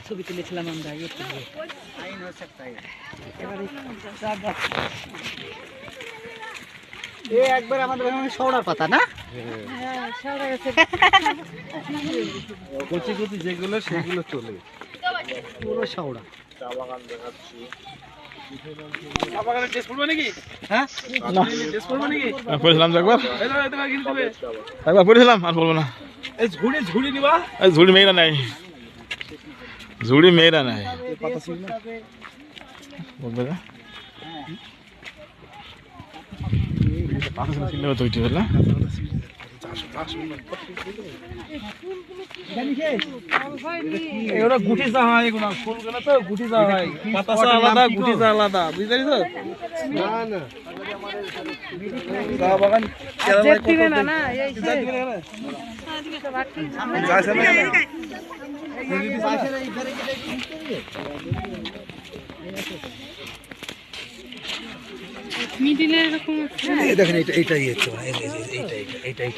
ছবি তুলেছিলাম আমরা একবার আমাদের সৌড়ার পাতা না কচি কচি যেগুলো সেগুলো চলে পুরো সৌড়া চা বাগান দেখাচ্ছি ঝুড়ি মেয়েরা নাই ঝুড়ি মেয়েরা নাই বলবে না তৈরি হল এগুলো গুটি চা হয়, এগুলো ফুলগুলো তো গুটি চা হয়, পাতা চা আলাদা গুটি চা আলাদা, বুঝতে পারছো? চা বাগান দেখেন এইটাই এইটাই